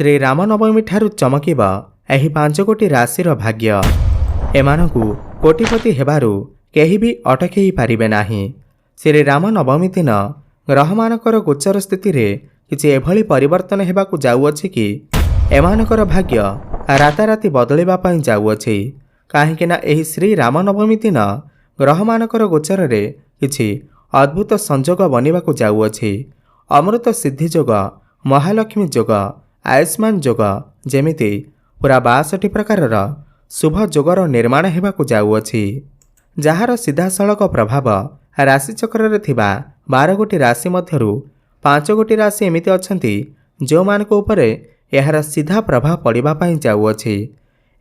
श्री रामनवमी ठारू चमकिब एही 5 कोटी राशिर भाग्य। एमानकु कोटिपति हेबारु केही भी अटकेई पारिबे नाही। श्री रामनवमी दिन ग्रहमानकर गोचर स्थिति रे किछि एभली परिवर्तन हेबाकु जाउअछि कि एमानकर भाग्य राताराति बदलिबा पई जाउअछि। काहेकि ना एही श्री रामनवमी दिन ग्रहमानकर गोचर रे किछि अद्भुत संजोग बनिबाकु जाउअछि। अमृत सिद्धि जोग, महालक्ष्मी जोग, आयुष्मान जोग जेमिति पूरा 62 प्रकारर शुभ जोगर निर्माण हेबाकु जाउअछि। जहार सीधासलख प्रभाव राशिचक्र रे थिबा 12 गोटी राशि मध्यरु 5 गोटी राशि एमिति अछंती जो मानक उपरे एहार सीधा प्रभाव पड़िबा पई जाउअछि।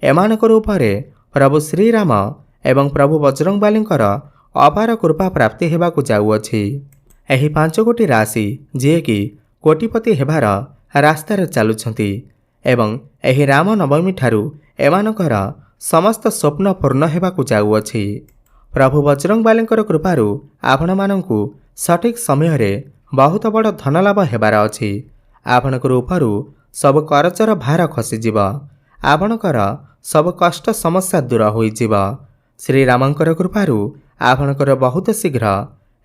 एमानकर उपरे प्रभु श्री राम एवं प्रभु बजरंगबालींकर अपार कृपा प्राप्ति हेबाकु जाउअछि। एही 5 गोटी राशि जे कि कोटिपति हेबार रास्तार चालुछंती एवं एही रामनवमी ठारू एमानकर समस्त स्वप्न पूर्ण हेबाकु जाउअछि। प्रभु बजरंगबालींकर कृपारू आपण मानंकु सठिक समय रे बहुत बड़ धनलाभ हेबार अछि। आपणकर उपरू सब करचर भार खसीजिब। आपणकर सब कष्ट समस्या दूर होइजिब। श्री रामंकर कृपारू आपणकर बहुत शीघ्र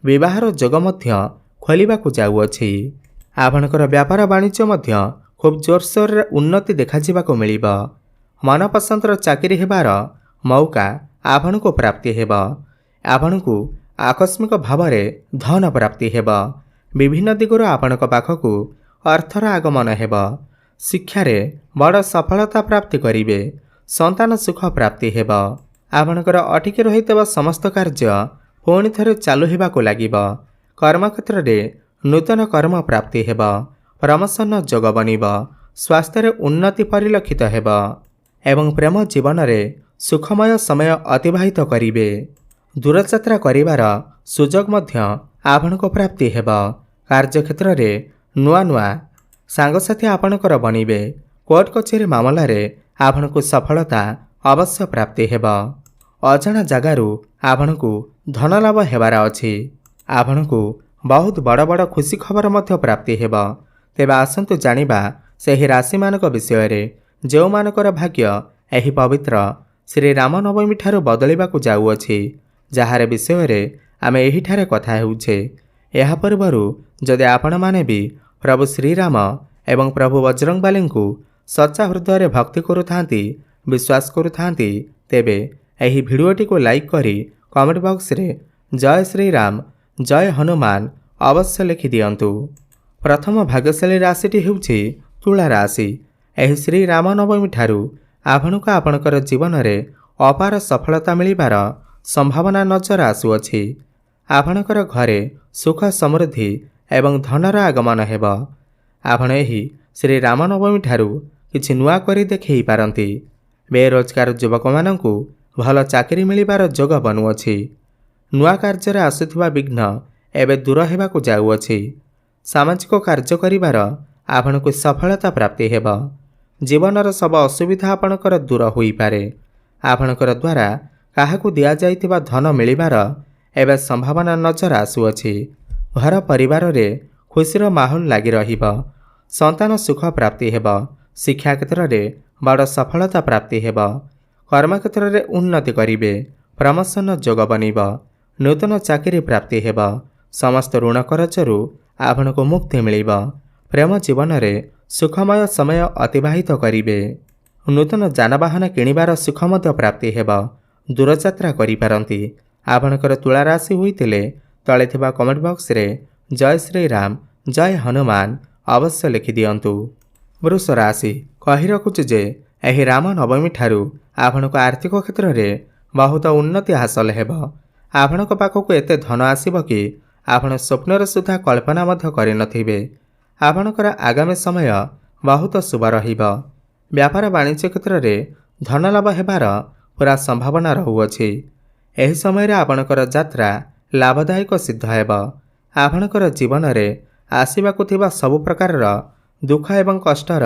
विवाहर जोग मध्य खोलिबाकु जाउअछि। आपणकर व्यापार वाणिज्य मध्य खूब जोरसोर रे उन्नति देखाजिबाकु मिलिब। मनपसंदर चाकरी हेबार मौका आपणको प्राप्ति हेब। आपणको आकस्मिक भाव में धन प्राप्ति हेब। विभिन्न दिगुर आपणक पाखकु अर्थर आगमन हेब। शिक्षार बड़ सफलता प्राप्ति करिवे। संतान सुख प्राप्ति हेब। आपणकर अटकी रहितबा समस्त कार्य पुणी थरे चालू हेबाकु लागिब। कर्मक्षेत्र रे नूतन कर्म प्राप्ति हेब। प्रमोशन जोग बनिब। स्वास्थ्य उन्नति परिलक्षित हेब एवं प्रेम जीवन रे सुखमय समय अतिबाहित करिवे। दूरयात्रा करिवार सुजोग मध्य आपणको प्राप्ति हेब। कार्यक्षेत्र रे नुआ नुआ सांगसाथी आपणकर बनिवे। कोर्ट कचेरी मामला रे आपणको सफलता अवश्य प्राप्ति हेब। अजाणा जगारू आपणको धनलाभ हेबार अछि। आपणको बहुत बड़ बड़ खुशी खबर मध्य प्राप्ति हेब। तेबे आसंतु जानिबा सेही राशि मानक विषय रे जो मानकर भाग्य एही पवित्र श्री रामनवमी ठारू बदलिबाकु जाउअछि। जहार विषय रे आमे एही ठारे कथा हेउछे। एहा पूर्वरु जदि आपण माने भी प्रभु श्री राम एवं प्रभु बजरंगबालींकु सच्चा हृदय रे भक्ति करुथांती, विश्वास करुथांती, तेबे एही भिडियोटी को लाइक करी कमेंट बॉक्स रे जय श्री राम, जय हनुमान अवश्य लिखि दियंतु। प्रथम भाग्यशाली राशिटी हेउछि तुला राशि। एही श्री रामनवमी ठारू आपणको आपणकर जीवन रे अपार सफलता मिलिबार संभावना नजर आसुअछि। आपणकर घरे सुख समृद्धि एवं धनर आगमन हेब। आपण एही श्री रामनवमी ठारू किछि नुआ करी देखै पारंती। बेरोजगार युवक मानंकु भल चाकरी मिलिबार जोग बनुअछि। नुआ कार्य आसुथिबा विघ्न एबे दूर हेबाकु जाउअछि। सामाजिक कार्य करिबार आपणको सफलता प्राप्ति हेब। जीवनर सब असुविधा आपणकर दूर होई पारे। आपणकर द्वारा काहाकु दिया जाइतिबा धन मिलिबार एबे संभावना नजर आसुअछि। घर परिवार रे खुशीर माहौल लागि रहिब। संतान सुख प्राप्ति हेब। शिक्षा क्षेत्र रे बड़ सफलता प्राप्ति हेब। कर्म क्षेत्र रे उन्नति करिवे। प्रमोशन जोग बनिब। नूतन चाकरी प्राप्ति हेब। समस्त ऋण करजरु आपणको मुक्ति मिलिब। प्रेम जीवन रे सुखमय समय अतिबाहित करिवे। नूतन जानवाहन किणिबार सुख मध्य प्राप्ति हेब। दूरयात्रा करि पारंती। आपणकर तुला राशि होइतिले तळे थिबा कमेंट बॉक्स रे जय श्री राम, जय हनुमान अवश्य लिखि दियंतु। वृष राशि कहि रखुछु जे एही रामनवमी ठारू आपणको आर्थिक क्षेत्र रे बहुत उन्नति हासिल हेब। आपणको पाखकु एते धन आसीब कि आपण स्वप्नर सुधा कल्पना मध्य करि नथिबे। आपणकर आगामी समय बहुत शुभ रहिब। व्यापार वाणिज्य क्षेत्र रे धन लाभ हेबार पूरा संभावना रहुअछि। एही समय रे आपणकर यात्रा लाभदायक सिद्ध हेब। आपणकर जीवन रे आसीबाकु थिबा सब प्रकारर दुख एवं कष्टर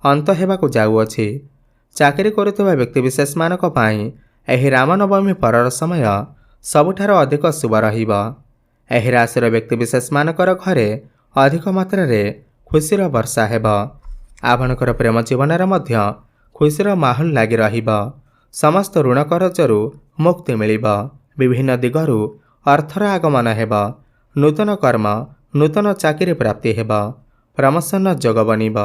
अंत हेबाकु जाउअछि। चाकरी करुथिबा व्यक्तिविशेष मानक पई एही रामनवमी परर समय सबुठार अधिक शुभ रहिब। एही राशिर व्यक्तिविशेष मानकर घरे अधिक मात्रा रे खुशीर वर्षा हेब। ଆପଣଙ୍କର ପ୍ରେମ ଜୀବନରେ ମଧ୍ୟ ଖୁସିର ମାହୋଲ ଲାଗି ରହିବ। ସମସ୍ତ ଋଣ କରଜରୁ ମୁକ୍ତି ମିଳିବ। ବିଭିନ୍ନ ଦିଗରୁ ଅର୍ଥର ଆଗମନ ହେବ। ନୂତନ କର୍ମ, ନୂତନ ଚାକିରି ପ୍ରାପ୍ତି ହେବ। ପ୍ରମୋସନ ଯୋଗ ବନିବ।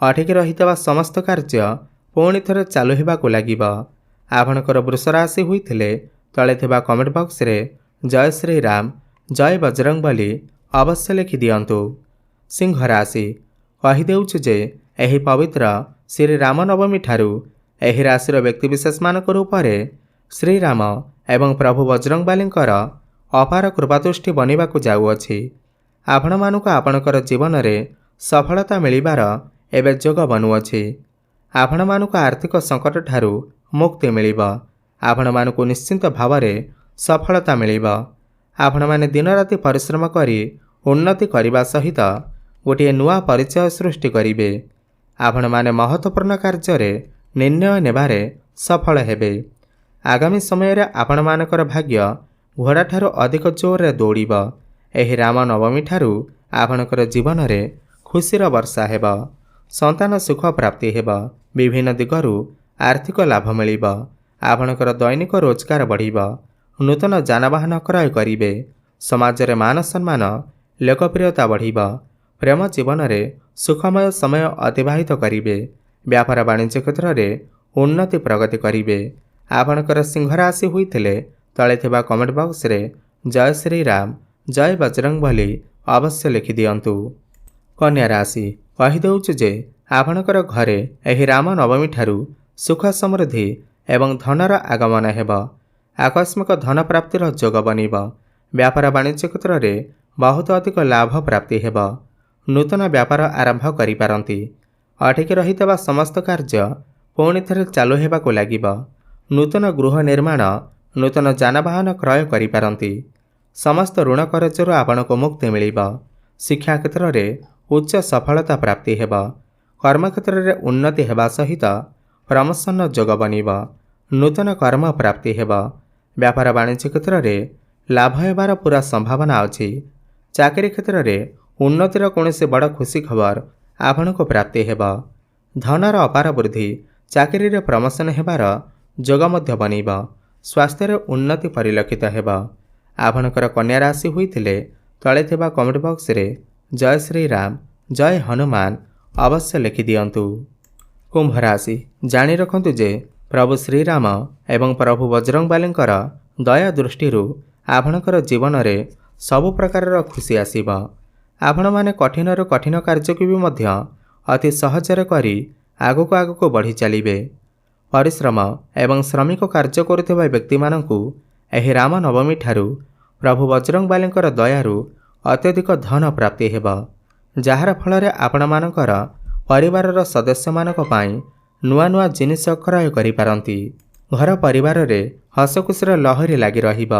ଅଟକି ରହିଥିବା ସମସ୍ତ କାର୍ଯ୍ୟ ପୁଣି ଥରେ ଚାଲୁ ହେବାକୁ ଲାଗିବ। ଆପଣଙ୍କର ବୃଷ ରାଶି ହୋଇଥିଲେ ତଳେ ଥିବା କମେଣ୍ଟ ବକ୍ସରେ ଜୟ ଶ୍ରୀରାମ, ଜୟ ବଜରଙ୍ଗବଲି ଅବଶ୍ୟ ଲେଖି ଦିଅନ୍ତୁ। ସିଂହ ରାଶି, କହିଦେଉଛୁ ଯେ ଏହି ପବିତ୍ର ଶ୍ରୀରାମ ନବମୀ ଠାରୁ ଏହି ରାଶିର ବ୍ୟକ୍ତିବିଶେଷମାନଙ୍କ ଉପରେ ଶ୍ରୀରାମ ଏବଂ ପ୍ରଭୁ ବଜରଙ୍ଗବାଲୀଙ୍କର ଅପାର କୃପାଦୃଷ୍ଟି ବନିବାକୁ ଯାଉଅଛି। ଆପଣମାନଙ୍କୁ ଆପଣଙ୍କର ଜୀବନରେ ସଫଳତା ମିଳିବାର ଏବେ ଯୋଗ ବନୁଅଛି। ଆପଣମାନଙ୍କୁ ଆର୍ଥିକ ସଙ୍କଟଠାରୁ ମୁକ୍ତି ମିଳିବ। ଆପଣମାନଙ୍କୁ ନିଶ୍ଚିନ୍ତ ଭାବରେ ସଫଳତା ମିଳିବ। ଆପଣମାନେ ଦିନରାତି ପରିଶ୍ରମ କରି ଉନ୍ନତି କରିବା ସହିତ ଗୋଟିଏ ନୂଆ ପରିଚୟ ସୃଷ୍ଟି କରିବେ। ଆପଣମାନେ ମହତ୍ତ୍ୱପୂର୍ଣ୍ଣ କାର୍ଯ୍ୟରେ ନିର୍ଣ୍ଣୟ ନେବାରେ ସଫଳ ହେବେ। ଆଗାମୀ ସମୟରେ ଆପଣମାନଙ୍କର ଭାଗ୍ୟ ଘୋଡ଼ାଠାରୁ ଅଧିକ ଜୋରରେ ଦୌଡ଼ିବ। ଏହି ରାମ ନବମୀ ଠାରୁ ଆପଣଙ୍କର ଜୀବନରେ ଖୁସିର ବର୍ଷା ହେବ। ସନ୍ତାନ ସୁଖ ପ୍ରାପ୍ତି ହେବ। ବିଭିନ୍ନ ଦିଗରୁ ଆର୍ଥିକ ଲାଭ ମିଳିବ। ଆପଣଙ୍କର ଦୈନିକ ରୋଜଗାର ବଢ଼ିବ। ନୂତନ ଯାନବାହନ କ୍ରୟ କରିବେ। ସମାଜରେ ମାନ ସମ୍ମାନ, ଲୋକପ୍ରିୟତା ବଢ଼ିବ। ପ୍ରେମ ଜୀବନରେ ସୁଖମୟ ସମୟ ଅତିବାହିତ କରିବେ। ବ୍ୟାପାର ବାଣିଜ୍ୟ କ୍ଷେତ୍ରରେ ଉନ୍ନତି ପ୍ରଗତି କରିବେ। ଆପଣଙ୍କର ସିଂହ ରାଶି ହୋଇଥିଲେ ତଳେ ଥିବା କମେଣ୍ଟ ବକ୍ସରେ ଜୟ ଶ୍ରୀରାମ, ଜୟ ବଜରଙ୍ଗବଲି ଅବଶ୍ୟ ଲେଖି ଦିଅନ୍ତୁ। କନ୍ୟା ରାଶି, କହିଦେଉଛୁ ଯେ ଆପଣଙ୍କର ଘରେ ଏହି ରାମ ନବମୀ ଠାରୁ ସୁଖ ସମୃଦ୍ଧି ଏବଂ ଧନର ଆଗମନ ହେବ। ଆକସ୍ମିକ ଧନ ପ୍ରାପ୍ତିର ଯୋଗ ବନିବ। ବ୍ୟାପାର ବାଣିଜ୍ୟ କ୍ଷେତ୍ରରେ ବହୁତ ଅଧିକ ଲାଭ ପ୍ରାପ୍ତି ହେବ। ନୂତନ ବ୍ୟାପାର ଆରମ୍ଭ କରିପାରନ୍ତି। ଅଟକି ରହିଥିବା ସମସ୍ତ କାର୍ଯ୍ୟ ପୁଣି ଥରେ ଚାଲୁ ହେବାକୁ ଲାଗିବ। ନୂତନ ଗୃହ ନିର୍ମାଣ, ନୂତନ ଯାନବାହନ କ୍ରୟ କରିପାରନ୍ତି। ସମସ୍ତ ଋଣ କରଜରୁ ଆପଣଙ୍କୁ ମୁକ୍ତି ମିଳିବ। ଶିକ୍ଷା କ୍ଷେତ୍ରରେ ଉଚ୍ଚ ସଫଳତା ପ୍ରାପ୍ତି ହେବ। କର୍ମକ୍ଷେତ୍ରରେ ଉନ୍ନତି ହେବା ସହିତ ପ୍ରମୋସନ ଯୋଗ ବନିବ। ନୂତନ କର୍ମ ପ୍ରାପ୍ତି ହେବ। ବ୍ୟାପାର ବାଣିଜ୍ୟ କ୍ଷେତ୍ରରେ ଲାଭ ହେବାର ପୁରା ସମ୍ଭାବନା ଅଛି। ଚାକିରି କ୍ଷେତ୍ରରେ ଉନ୍ନତିର କୌଣସି ବଡ଼ ଖୁସି ଖବର ଆପଣଙ୍କୁ ପ୍ରାପ୍ତି ହେବ। ଧନର ଅପାର ବୃଦ୍ଧି, ଚାକିରିରେ ପ୍ରମୋସନ ହେବାର ଯୋଗ ମଧ୍ୟ ବନିବ। ସ୍ୱାସ୍ଥ୍ୟରେ ଉନ୍ନତି ପରିଲକ୍ଷିତ ହେବ। ଆପଣଙ୍କର କନ୍ୟା ରାଶି ହୋଇଥିଲେ ତଳେ ଥିବା କମେଣ୍ଟ ବକ୍ସରେ ଜୟ ଶ୍ରୀରାମ, ଜୟ ହନୁମାନ ଅବଶ୍ୟ ଲେଖି ଦିଅନ୍ତୁ। କୁମ୍ଭ ରାଶି, ଜାଣି ରଖନ୍ତୁ ଯେ ପ୍ରଭୁ ଶ୍ରୀରାମ ଏବଂ ପ୍ରଭୁ ବଜରଙ୍ଗବାଲୀଙ୍କର ଦୟା ଦୃଷ୍ଟିରୁ ଆପଣଙ୍କର ଜୀବନରେ ସବୁ ପ୍ରକାରର ଖୁସି ଆସିବ। ଆପଣମାନେ କଠିନରୁ କଠିନ କାର୍ଯ୍ୟକୁ ବି ମଧ୍ୟ ଅତି ସହଜରେ କରି ଆଗକୁ ଆଗକୁ ବଢ଼ି ଚାଲିବେ। ପରିଶ୍ରମ ଏବଂ ଶ୍ରମିକ କାର୍ଯ୍ୟ କରୁଥିବା ବ୍ୟକ୍ତିମାନଙ୍କୁ ଏହି ରାମ ନବମୀ ଠାରୁ ପ୍ରଭୁ ବଜରଙ୍ଗବାଲୀଙ୍କର ଦୟାରୁ ଅତ୍ୟଧିକ ଧନ ପ୍ରାପ୍ତି ହେବ, ଯାହାର ଫଳରେ ଆପଣମାନଙ୍କର ପରିବାରର ସଦସ୍ୟମାନଙ୍କ ପାଇଁ ନୂଆ ନୂଆ ଜିନିଷ କ୍ରୟ କରିପାରନ୍ତି। ଘର ପରିବାରରେ ହସଖୁସିର ଲହରୀ ଲାଗି ରହିବ।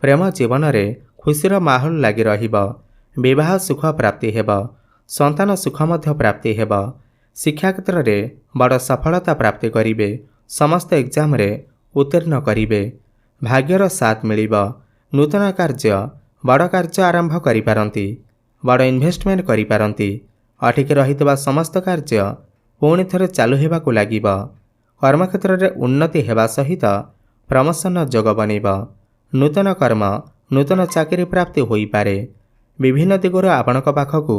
ପ୍ରେମ ଜୀବନରେ ଖୁସିର ମାହୋଲ ଲାଗି ରହିବ। ବିବାହ ସୁଖ ପ୍ରାପ୍ତି ହେବ। ସନ୍ତାନ ସୁଖ ମଧ୍ୟ ପ୍ରାପ୍ତି ହେବ। ଶିକ୍ଷା କ୍ଷେତ୍ରରେ ବଡ଼ ସଫଳତା ପ୍ରାପ୍ତି କରିବେ। ସମସ୍ତ ଏକ୍ଜାମରେ ଉତ୍ତୀର୍ଣ୍ଣ କରିବେ। ଭାଗ୍ୟର ସାଥ ମିଳିବ। ନୂତନ କାର୍ଯ୍ୟ, ବଡ଼ କାର୍ଯ୍ୟ ଆରମ୍ଭ କରିପାରନ୍ତି। ବଡ଼ ଇନଭେଷ୍ଟମେଣ୍ଟ କରିପାରନ୍ତି। ଅଟକି ରହିଥିବା ସମସ୍ତ କାର୍ଯ୍ୟ ପୁଣି ଥରେ ଚାଲୁ ହେବାକୁ ଲାଗିବ। କର୍ମକ୍ଷେତ୍ରରେ ଉନ୍ନତି ହେବା ସହିତ ପ୍ରମୋସନ ଯୋଗ ବନିବ। ନୂତନ କର୍ମ, ନୂତନ ଚାକିରି ପ୍ରାପ୍ତି ହୋଇପାରେ। ବିଭିନ୍ନ ଦିଗରୁ ଆପଣଙ୍କ ପାଖକୁ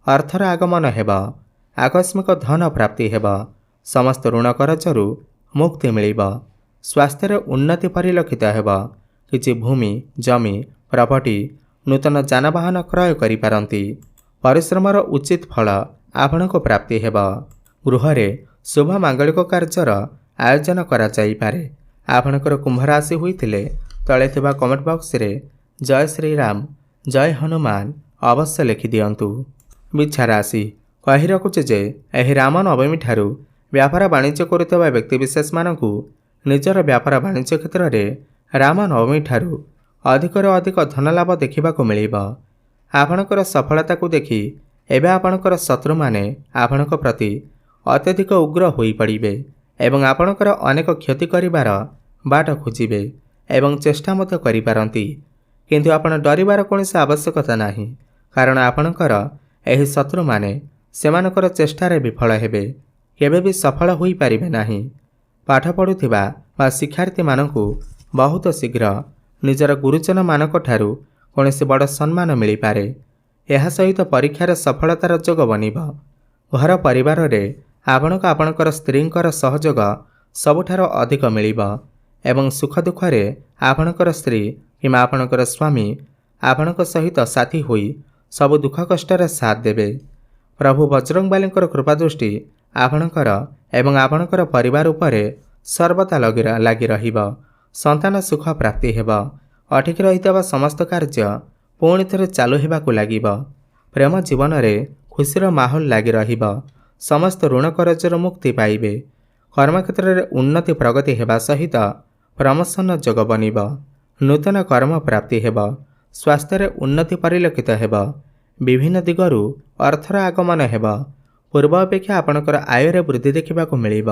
ଅର୍ଥର ଆଗମନ ହେବ। ଆକସ୍ମିକ ଧନ ପ୍ରାପ୍ତି ହେବ। ସମସ୍ତ ଋଣ କରଜରୁ ମୁକ୍ତି ମିଳିବ। ସ୍ୱାସ୍ଥ୍ୟରେ ଉନ୍ନତି ପରିଲକ୍ଷିତ ହେବ। କିଛି ଭୂମି, ଜମି, ପ୍ରପର୍ଟି, ନୂତନ ଯାନବାହନ କ୍ରୟ କରିପାରନ୍ତି। ପରିଶ୍ରମର ଉଚିତ ଫଳ ଆପଣଙ୍କୁ ପ୍ରାପ୍ତି ହେବ। ଗୃହରେ ଶୁଭ ମାଙ୍ଗଳିକ କାର୍ଯ୍ୟର ଆୟୋଜନ କରାଯାଇପାରେ। ଆପଣଙ୍କର କୁମ୍ଭ ରାଶି ହୋଇଥିଲେ ତଳେ ଥିବା କମେଣ୍ଟ ବକ୍ସରେ ଜୟ ଶ୍ରୀରାମ, ଜୟ ହନୁମାନ ଅବଶ୍ୟ ଲେଖି ଦିଅନ୍ତୁ। ବିଛା ରାଶି, କହି ରଖୁଛି ଯେ ଏହି ରାମ ନବମୀ ଠାରୁ ବ୍ୟାପାର ବାଣିଜ୍ୟ କରୁଥିବା ବ୍ୟକ୍ତିବିଶେଷମାନଙ୍କୁ ନିଜର ବ୍ୟାପାର ବାଣିଜ୍ୟ କ୍ଷେତ୍ରରେ ରାମ ନବମୀ ଠାରୁ ଅଧିକରୁ ଅଧିକ ଧନଲାଭ ଦେଖିବାକୁ ମିଳିବ। ଆପଣଙ୍କର ସଫଳତାକୁ ଦେଖି ଏବେ ଆପଣଙ୍କର ଶତ୍ରୁମାନେ ଆପଣଙ୍କ ପ୍ରତି ଅତ୍ୟଧିକ ଉଗ୍ର ହୋଇପଡ଼ିବେ ଏବଂ ଆପଣଙ୍କର ଅନେକ କ୍ଷତି କରିବାର ବାଟ ଖୋଜିବେ ଏବଂ ଚେଷ୍ଟା ମଧ୍ୟ କରିପାରନ୍ତି। କିନ୍ତୁ ଆପଣ ଡରିବାର କୌଣସି ଆବଶ୍ୟକତା ନାହିଁ, କାରଣ ଆପଣଙ୍କର ଏହି ଶତ୍ରୁମାନେ ସେମାନଙ୍କର ଚେଷ୍ଟାରେ ବିଫଳ ହେବେ, କେବେ ବି ସଫଳ ହୋଇପାରିବେ ନାହିଁ। ପାଠ ପଢ଼ୁଥିବା ବା ଶିକ୍ଷାର୍ଥୀମାନଙ୍କୁ ବହୁତ ଶୀଘ୍ର ନିଜର ଗୁରୁଜନମାନଙ୍କଠାରୁ କୌଣସି ବଡ଼ ସମ୍ମାନ ମିଳିପାରେ। ଏହା ସହିତ ପରୀକ୍ଷାରେ ସଫଳତାର ଯୋଗ ବନିବ। ଘର ପରିବାରରେ ଆପଣଙ୍କୁ ଆପଣଙ୍କର ସ୍ତ୍ରୀଙ୍କର ସହଯୋଗ ସବୁଠାରୁ ଅଧିକ ମିଳିବ ଏବଂ ସୁଖ ଦୁଃଖରେ ଆପଣଙ୍କର ସ୍ତ୍ରୀ କିମ୍ବା ଆପଣଙ୍କର ସ୍ୱାମୀ ଆପଣଙ୍କ ସହିତ ସାଥୀ ହୋଇ ସବୁ ଦୁଃଖ କଷ୍ଟରେ ସାଥ ଦେବେ। ପ୍ରଭୁ ବଜରଙ୍ଗବାଲୀଙ୍କର କୃପାଦୃଷ୍ଟି ଆପଣଙ୍କର ଏବଂ ଆପଣଙ୍କର ପରିବାର ଉପରେ ସର୍ବଦା ଲାଗି ରହିବ। ସନ୍ତାନ ସୁଖ ପ୍ରାପ୍ତି ହେବ। ଅଟକି ରହିଥିବା ସମସ୍ତ କାର୍ଯ୍ୟ ପୁଣି ଥରେ ଚାଲୁ ହେବାକୁ ଲାଗିବ। ପ୍ରେମ ଜୀବନରେ ଖୁସିର ମାହୋଲ ଲାଗି ରହିବ। ସମସ୍ତ ଋଣ କରଜରୁ ମୁକ୍ତି ପାଇବେ। କର୍ମକ୍ଷେତ୍ରରେ ଉନ୍ନତି ପ୍ରଗତି ହେବା ସହିତ ପ୍ରମୋସନ ଯୋଗ ବନିବ। ନୂତନ କର୍ମ ପ୍ରାପ୍ତି ହେବ। ସ୍ୱାସ୍ଥ୍ୟରେ ଉନ୍ନତି ପରିଲକ୍ଷିତ ହେବ। ବିଭିନ୍ନ ଦିଗରୁ ଅର୍ଥର ଆଗମନ ହେବ। ପୂର୍ବ ଅପେକ୍ଷା ଆପଣଙ୍କର ଆୟରେ ବୃଦ୍ଧି ଦେଖିବାକୁ ମିଳିବ।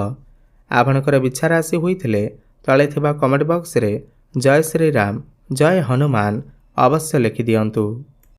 ଆପଣଙ୍କର ବିଛା ରାଶି ହୋଇଥିଲେ ତଳେ ଥିବା କମେଣ୍ଟ ବକ୍ସରେ ଜୟ ଶ୍ରୀରାମ, ଜୟ ହନୁମାନ ଅବଶ୍ୟ ଲେଖିଦିଅନ୍ତୁ।